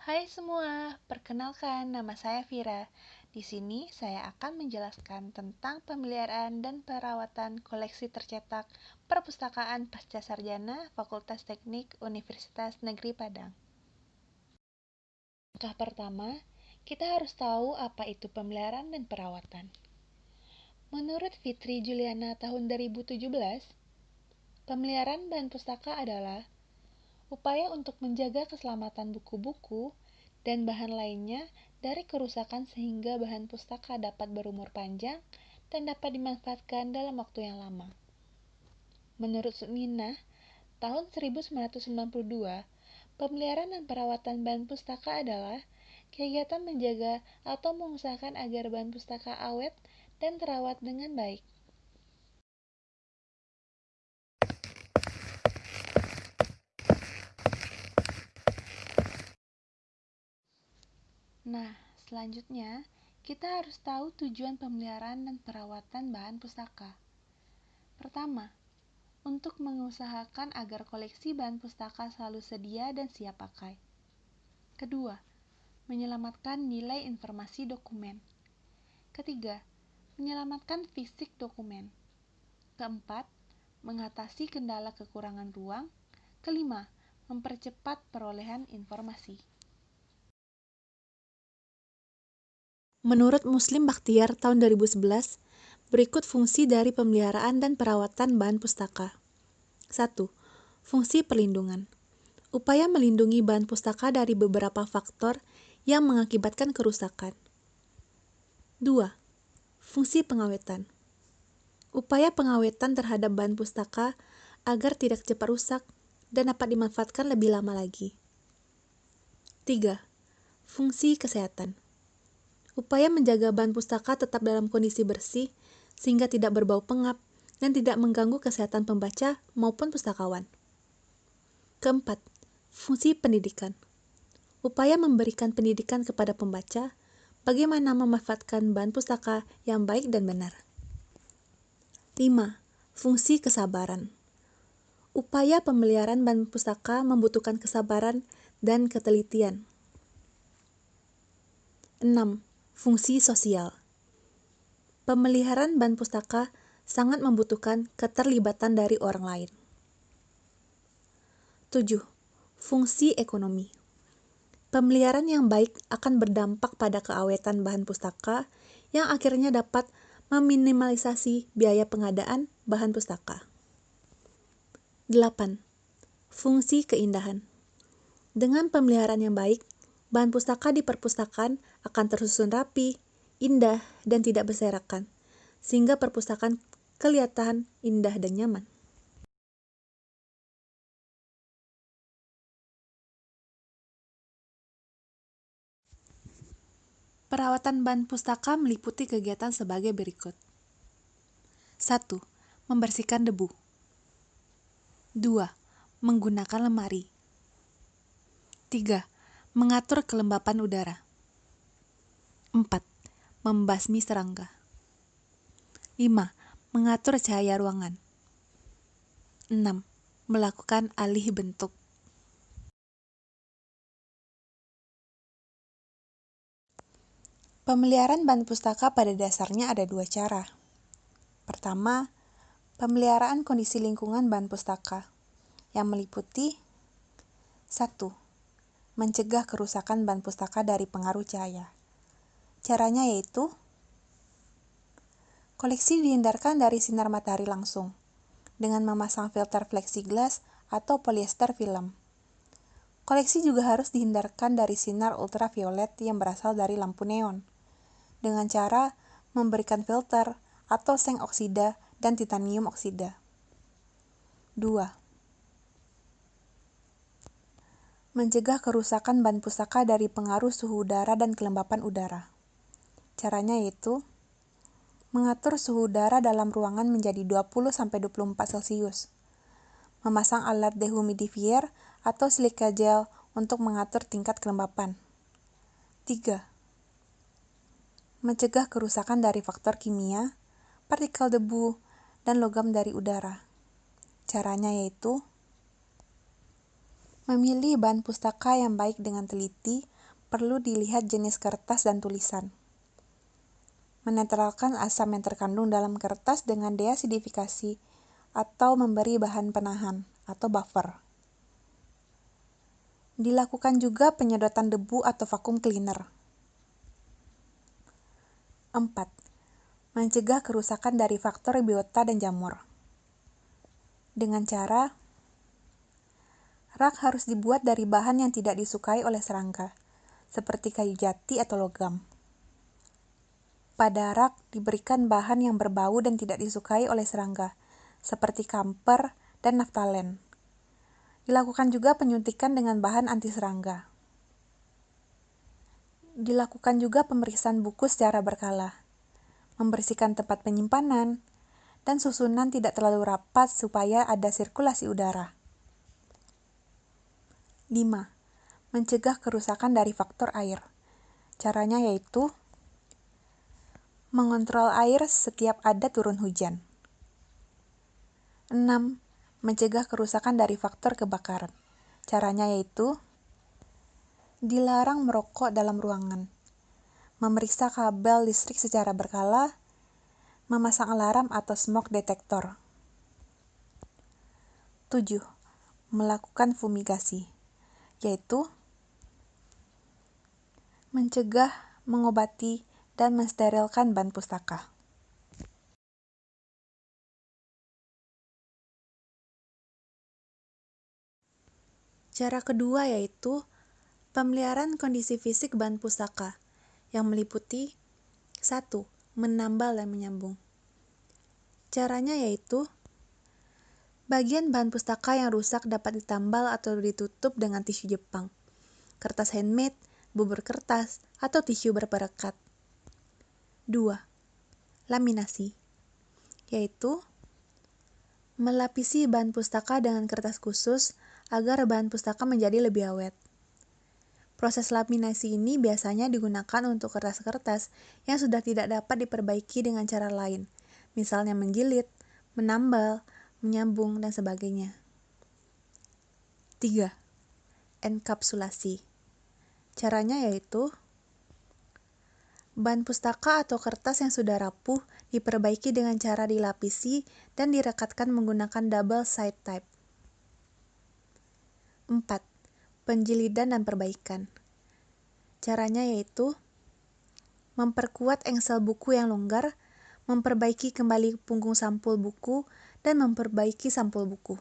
Hai semua, perkenalkan nama saya Vira. Di sini saya akan menjelaskan tentang pemeliharaan dan perawatan koleksi tercetak Perpustakaan Pascasarjana Fakultas Teknik Universitas Negeri Padang. Langkah pertama, kita harus tahu apa itu pemeliharaan dan perawatan. Menurut Fitri Juliana tahun 2017, pemeliharaan bahan pustaka adalah upaya untuk menjaga keselamatan buku-buku dan bahan lainnya dari kerusakan sehingga bahan pustaka dapat berumur panjang dan dapat dimanfaatkan dalam waktu yang lama. Menurut Sukminah, tahun 1992, pemeliharaan dan perawatan bahan pustaka adalah kegiatan menjaga atau mengusahakan agar bahan pustaka awet dan terawat dengan baik. Nah, selanjutnya, kita harus tahu tujuan pemeliharaan dan perawatan bahan pustaka. Pertama, untuk mengusahakan agar koleksi bahan pustaka selalu sedia dan siap pakai. Kedua, menyelamatkan nilai informasi dokumen. Ketiga, menyelamatkan fisik dokumen. Keempat, mengatasi kendala kekurangan ruang. Kelima, mempercepat perolehan informasi. Menurut Muslim Bakhtiar tahun 2011, berikut fungsi dari pemeliharaan dan perawatan bahan pustaka. 1. Fungsi perlindungan. Upaya melindungi bahan pustaka dari beberapa faktor yang mengakibatkan kerusakan. 2. Fungsi pengawetan. Upaya pengawetan terhadap bahan pustaka agar tidak cepat rusak dan dapat dimanfaatkan lebih lama lagi. 3. Fungsi kesehatan. Upaya menjaga bahan pustaka tetap dalam kondisi bersih sehingga tidak berbau pengap dan tidak mengganggu kesehatan pembaca maupun pustakawan. Keempat, fungsi pendidikan. Upaya memberikan pendidikan kepada pembaca bagaimana memanfaatkan bahan pustaka yang baik dan benar. 5. Fungsi kesabaran. Upaya pemeliharaan bahan pustaka membutuhkan kesabaran dan ketelitian. 6. Fungsi sosial. Pemeliharaan bahan pustaka sangat membutuhkan keterlibatan dari orang lain. 7. Fungsi ekonomi. Pemeliharaan yang baik akan berdampak pada keawetan bahan pustaka yang akhirnya dapat meminimalisasi biaya pengadaan bahan pustaka. 8. Fungsi keindahan. Dengan pemeliharaan yang baik, bahan pustaka di perpustakaan akan tersusun rapi, indah, dan tidak berserakan, sehingga perpustakaan kelihatan indah dan nyaman. Perawatan bahan pustaka meliputi kegiatan sebagai berikut. 1. Membersihkan debu. 2. Menggunakan lemari. 3. Mengatur kelembapan udara. 4. Membasmi serangga. 5. Mengatur cahaya ruangan. 6. Melakukan alih bentuk. Pemeliharaan bahan pustaka pada dasarnya ada dua cara. Pertama, pemeliharaan kondisi lingkungan bahan pustaka yang meliputi 1. Mencegah kerusakan bahan pustaka dari pengaruh cahaya. Caranya yaitu koleksi dihindarkan dari sinar matahari langsung dengan memasang filter plexiglass atau polyester film. Koleksi juga harus dihindarkan dari sinar ultraviolet yang berasal dari lampu neon dengan cara memberikan filter atau seng oksida dan titanium oksida. 2. Mencegah kerusakan bahan pustaka dari pengaruh suhu udara dan kelembapan udara. Caranya yaitu mengatur suhu udara dalam ruangan menjadi 20-24 Celcius. Memasang alat dehumidifier atau silika gel untuk mengatur tingkat kelembapan. 3. Mencegah kerusakan dari faktor kimia, partikel debu, dan logam dari udara. Caranya yaitu memilih bahan pustaka yang baik dengan teliti perlu dilihat jenis kertas dan tulisan. Menetralkan asam yang terkandung dalam kertas dengan deasidifikasi atau memberi bahan penahan atau buffer. Dilakukan juga penyedotan debu atau vakum cleaner. 4. Mencegah kerusakan dari faktor biota dan jamur. Dengan cara rak harus dibuat dari bahan yang tidak disukai oleh serangga, seperti kayu jati atau logam. Pada rak diberikan bahan yang berbau dan tidak disukai oleh serangga, seperti kamper dan naftalen. Dilakukan juga penyuntikan dengan bahan anti serangga. Dilakukan juga pemeriksaan buku secara berkala, membersihkan tempat penyimpanan, dan susunan tidak terlalu rapat supaya ada sirkulasi udara. 5. Mencegah kerusakan dari faktor air. Caranya yaitu mengontrol air setiap ada turun hujan. 6. Mencegah kerusakan dari faktor kebakaran. Caranya yaitu dilarang merokok dalam ruangan, memeriksa kabel listrik secara berkala, memasang alarm atau smoke detector. 7. Melakukan fumigasi, yaitu mencegah, mengobati, dan mensterilkan bahan pustaka. Cara kedua yaitu pemeliharaan kondisi fisik bahan pustaka, yang meliputi 1. Menambal dan menyambung. Caranya yaitu bagian bahan pustaka yang rusak dapat ditambal atau ditutup dengan tisu Jepang, kertas handmade, bubur kertas, atau tisu berperekat. 2. Laminasi, yaitu melapisi bahan pustaka dengan kertas khusus agar bahan pustaka menjadi lebih awet. Proses laminasi ini biasanya digunakan untuk kertas-kertas yang sudah tidak dapat diperbaiki dengan cara lain, misalnya menjilid, menambal, menyambung, dan sebagainya. 3. Enkapsulasi. Caranya yaitu bahan pustaka atau kertas yang sudah rapuh diperbaiki dengan cara dilapisi dan direkatkan menggunakan double side tape. 4. Penjilidan dan perbaikan. Caranya yaitu memperkuat engsel buku yang longgar, memperbaiki kembali punggung sampul buku, dan memperbaiki sampul buku.